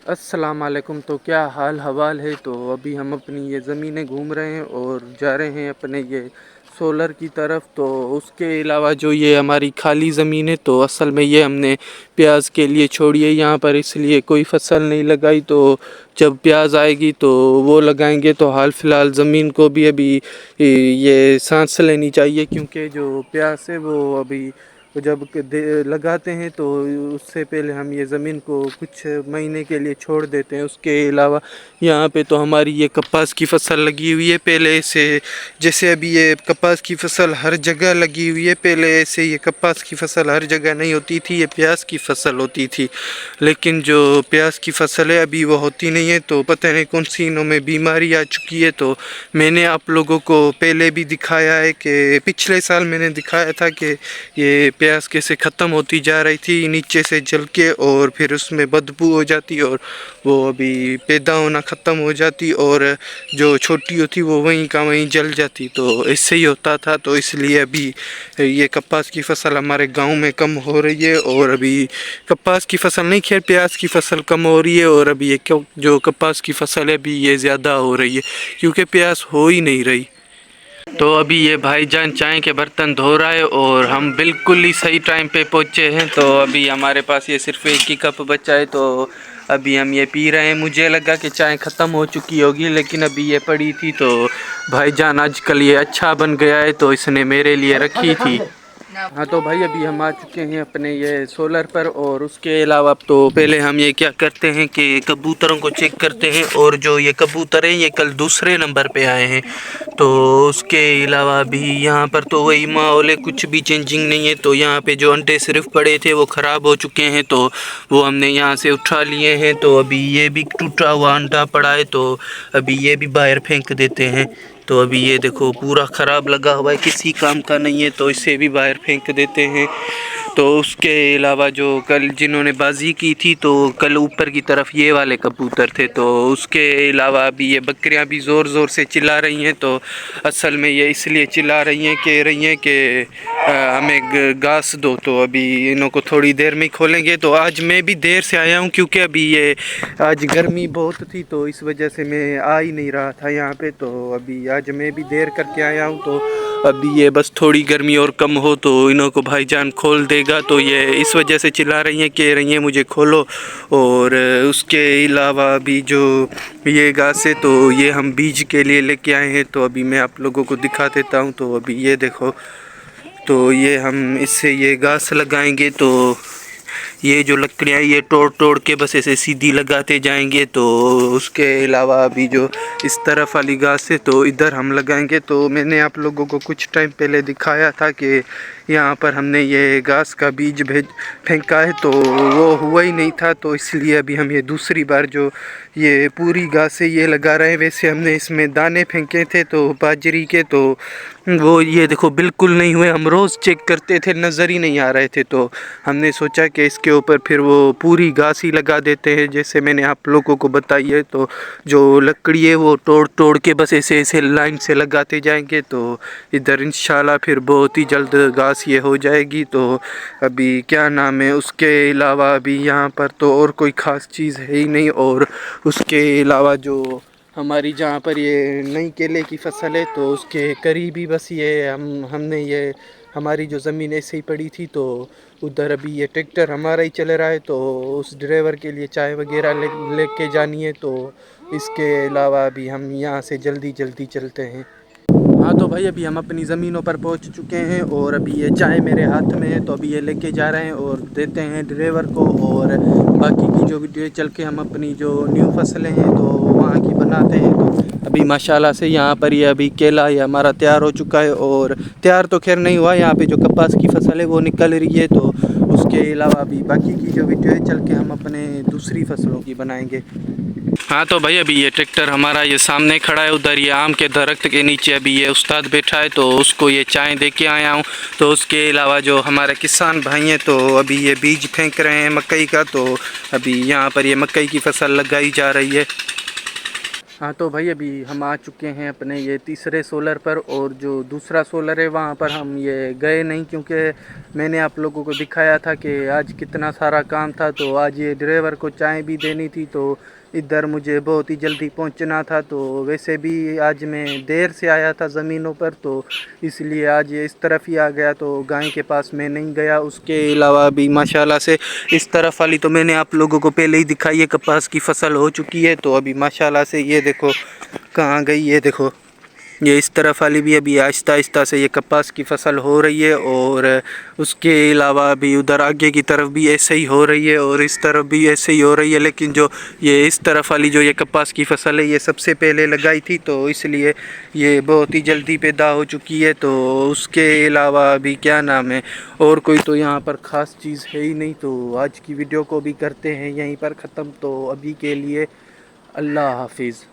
السلام علیکم۔ تو کیا حال حوال ہے؟ تو ابھی ہم اپنی یہ زمینیں گھوم رہے ہیں اور جا رہے ہیں اپنے یہ سولر کی طرف۔ تو اس کے علاوہ جو یہ ہماری خالی زمین ہے تو اصل میں یہ ہم نے پیاز کے لیے چھوڑی ہے یہاں پر، اس لیے کوئی فصل نہیں لگائی۔ تو جب پیاز آئے گی تو وہ لگائیں گے۔ تو حال فی الحال زمین کو بھی ابھی یہ سانس لینی چاہیے، کیونکہ جو پیاز ہے وہ ابھی جب لگاتے ہیں تو اس سے پہلے ہم یہ زمین کو کچھ مہینے کے لیے چھوڑ دیتے ہیں۔ اس کے علاوہ یہاں پہ تو ہماری یہ کپاس کی فصل لگی ہوئی ہے پہلے سے، جیسے ابھی یہ کپاس کی فصل ہر جگہ لگی ہوئی ہے، پہلے ایسے یہ کپاس کی فصل ہر جگہ نہیں ہوتی تھی، یہ پیاز کی فصل ہوتی تھی۔ لیکن جو پیاز کی فصل ہے ابھی وہ ہوتی نہیں ہے، تو پتہ نہیں کون سی انہوں میں بیماری آ چکی ہے۔ تو میں نے آپ لوگوں کو پہلے بھی دکھایا ہے کہ پچھلے سال میں نے دکھایا تھا کہ یہ پیاز کیسے ختم ہوتی جا رہی تھی نیچے سے جل کے، اور پھر اس میں بدبو ہو جاتی اور وہ ابھی پیدا ہونا ختم ہو جاتی، اور جو چھوٹی ہوتی وہ وہیں کا وہیں جل جاتی۔ تو اس سے ہی ہوتا تھا، تو اس لیے ابھی یہ کپاس کی فصل ہمارے گاؤں میں کم ہو رہی ہے، اور ابھی کپاس کی فصل نہیں، خیر پیاز کی فصل کم ہو رہی ہے، اور ابھی یہ جو کپاس کی فصل ہے ابھی یہ زیادہ ہو رہی ہے کیونکہ پیاز ہو ہی نہیں رہی۔ تو ابھی یہ بھائی جان چائے کے برتن دھو رہا ہے اور ہم بالکل ہی صحیح ٹائم پہ پہنچے ہیں۔ تو ابھی ہمارے پاس یہ صرف ایک ہی کپ بچا ہے، تو ابھی ہم یہ پی رہے ہیں۔ مجھے لگا کہ چائے ختم ہو چکی ہوگی، لیکن ابھی یہ پڑی تھی، تو بھائی جان آج کل یہ اچھا بن گیا ہے تو اس نے میرے لیے رکھی تھی۔ ہاں تو بھائی ابھی ہم آ چکے ہیں اپنے یہ سولر پر، اور اس کے علاوہ تو پہلے ہم یہ کیا کرتے ہیں کہ کبوتروں کو چیک کرتے ہیں، اور جو یہ کبوتر ہیں یہ کل دوسرے نمبر پہ آئے ہیں۔ تو اس کے علاوہ بھی یہاں پر تو وہی ماحول ہے، کچھ بھی چینجنگ نہیں ہے۔ تو یہاں پہ جو انڈے صرف پڑے تھے وہ خراب ہو چکے ہیں، تو وہ ہم نے یہاں سے اٹھا لیے ہیں۔ تو ابھی یہ بھی ٹوٹا ہوا انڈا پڑا ہے، تو ابھی یہ بھی باہر پھینک دیتے ہیں۔ تو ابھی یہ دیکھو پورا خراب لگا ہوا ہے، کسی کام کا نہیں ہے، تو اسے بھی باہر پھینک دیتے ہیں۔ تو اس کے علاوہ جو کل جنہوں نے بازی کی تھی، تو کل اوپر کی طرف یہ والے کبوتر تھے، تو اس کے علاوہ ابھی یہ بکریاں بھی زور زور سے چلا رہی ہیں۔ تو اصل میں یہ اس لیے چلا رہی ہیں کہ ہمیں گھاس دو۔ تو ابھی انہوں کو تھوڑی دیر میں کھولیں گے۔ تو آج میں بھی دیر سے آیا ہوں کیونکہ ابھی یہ آج گرمی بہت تھی، تو اس وجہ سے میں آ ہی نہیں رہا تھا یہاں پہ۔ تو ابھی آج میں بھی دیر کر کے آیا ہوں، تو ابھی یہ بس تھوڑی گرمی اور کم ہو تو انہوں کو بھائی جان کھول دے گا۔ تو یہ اس وجہ سے چلا رہی ہیں، کہہ رہی ہیں مجھے کھولو۔ اور اس کے علاوہ بھی جو یہ گھاس ہے تو یہ ہم بیج کے لیے لے کے آئے ہیں، تو ابھی میں آپ لوگوں کو دکھا دیتا ہوں۔ تو ابھی یہ دیکھو، تو یہ ہم اس سے یہ گھاس لگائیں گے، تو یہ جو لکڑیاں یہ توڑ کے بس ایسے سیدھی لگاتے جائیں گے۔ تو اس کے علاوہ ابھی جو اس طرف والی گھاس ہے تو ادھر ہم لگائیں گے۔ تو میں نے آپ لوگوں کو کچھ ٹائم پہلے دکھایا تھا کہ یہاں پر ہم نے یہ گھاس کا بیج پھینکا ہے، تو وہ ہوا ہی نہیں تھا، تو اس لیے ابھی ہم یہ دوسری بار جو یہ پوری گھاس ہے یہ لگا رہے ہیں۔ ویسے ہم نے اس میں دانے پھینکے تھے تو باجری کے، تو وہ یہ دیکھو بالکل نہیں ہوئے، ہم روز چیک کرتے تھے نظر ہی نہیں آ رہے تھے۔ تو ہم نے سوچا کہ اس کے اوپر پھر وہ پوری گھاس ہی لگا دیتے ہیں جیسے میں نے آپ لوگوں کو بتائی ہے۔ تو جو لکڑی ہے وہ توڑ کے بس ایسے لائن سے لگاتے جائیں گے، تو ادھر انشاءاللہ پھر بہت ہی جلد گھاس یہ ہو جائے گی۔ تو ابھی کیا نام ہے، اس کے علاوہ ابھی یہاں پر تو اور کوئی خاص چیز ہے ہی نہیں۔ اور اس کے علاوہ جو ہماری جہاں پر یہ نئی کیلے کی فصل ہے تو اس کے قریب ہی بس یہ ہم نے یہ ہماری جو زمین ایسے ہی پڑی تھی، تو ادھر ابھی یہ ٹریکٹر ہمارا ہی چل رہا ہے، تو اس ڈرائیور کے لیے چائے وغیرہ لے کے جانی ہے۔ تو اس کے علاوہ ابھی ہم یہاں سے جلدی چلتے ہیں۔ ہاں تو بھائی ابھی ہم اپنی زمینوں پر پہنچ چکے ہیں، اور ابھی یہ چائے میرے ہاتھ میں ہے، تو ابھی یہ لے کے جا رہے ہیں اور دیتے ہیں ڈرائیور کو، اور باقی کی جو ویڈیو چل کے ہم اپنی جو نیو فصلیں ہیں تو وہاں کی بناتے ہیں۔ تو ابھی ماشاءاللہ سے یہاں پر یہ ابھی کیلا یہ ہمارا تیار ہو چکا ہے، اور تیار تو خیر نہیں ہوا، یہاں پہ جو کپاس کی فصل ہے وہ نکل رہی ہے۔ تو اس کے علاوہ ابھی باقی کی جو ویڈیو ہے چل کے ہم اپنے دوسری فصلوں کی بنائیں گے۔ ہاں تو بھائی ابھی یہ ٹریکٹر ہمارا یہ سامنے کھڑا ہے، ادھر یہ آم کے درخت کے نیچے ابھی یہ استاد بیٹھا ہے، تو اس کو یہ چائے دے کے آیا ہوں۔ تو اس کے علاوہ جو ہمارے کسان بھائی ہیں تو ابھی یہ بیج پھینک رہے ہیں مکئی کا، تو ابھی یہاں پر یہ مکئی کی فصل لگائی جا رہی ہے۔ ہاں تو بھائی ابھی ہم آ چکے ہیں اپنے یہ تیسرے سولر پر، اور جو دوسرا سولر ہے وہاں پر ہم یہ گئے نہیں، کیونکہ میں نے آپ لوگوں کو دکھایا تھا کہ آج کتنا سارا کام تھا، تو آج یہ ڈرائیور کو چائے بھی دینی تھی، تو ادھر مجھے بہت ہی جلدی پہنچنا تھا۔ تو ویسے بھی آج میں دیر سے آیا تھا زمینوں پر، تو اس لیے آج یہ اس طرف ہی آ گیا، تو گائے کے پاس میں نہیں گیا۔ اس کے علاوہ بھی ماشاءاللہ سے اس طرف والی تو میں نے آپ لوگوں کو پہلے ہی دکھائی ہے، کپاس کی فصل ہو چکی ہے، تو ابھی ماشاءاللہ سے یہ دیکھو کہاں گئی، یہ دیکھو یہ اس طرف والی بھی ابھی آہستہ آہستہ سے یہ کپاس کی فصل ہو رہی ہے، اور اس کے علاوہ بھی ادھر آگے کی طرف بھی ایسے ہی ہو رہی ہے، اور اس طرف بھی ایسے ہی ہو رہی ہے۔ لیکن جو یہ اس طرف والی جو یہ کپاس کی فصل ہے یہ سب سے پہلے لگائی تھی، تو اس لیے یہ بہت ہی جلدی پیدا ہو چکی ہے۔ تو اس کے علاوہ بھی کیا نام ہے، اور کوئی تو یہاں پر خاص چیز ہے ہی نہیں۔ تو آج کی ویڈیو کو بھی کرتے ہیں یہیں پر ختم، تو ابھی کے لیے اللہ حافظ۔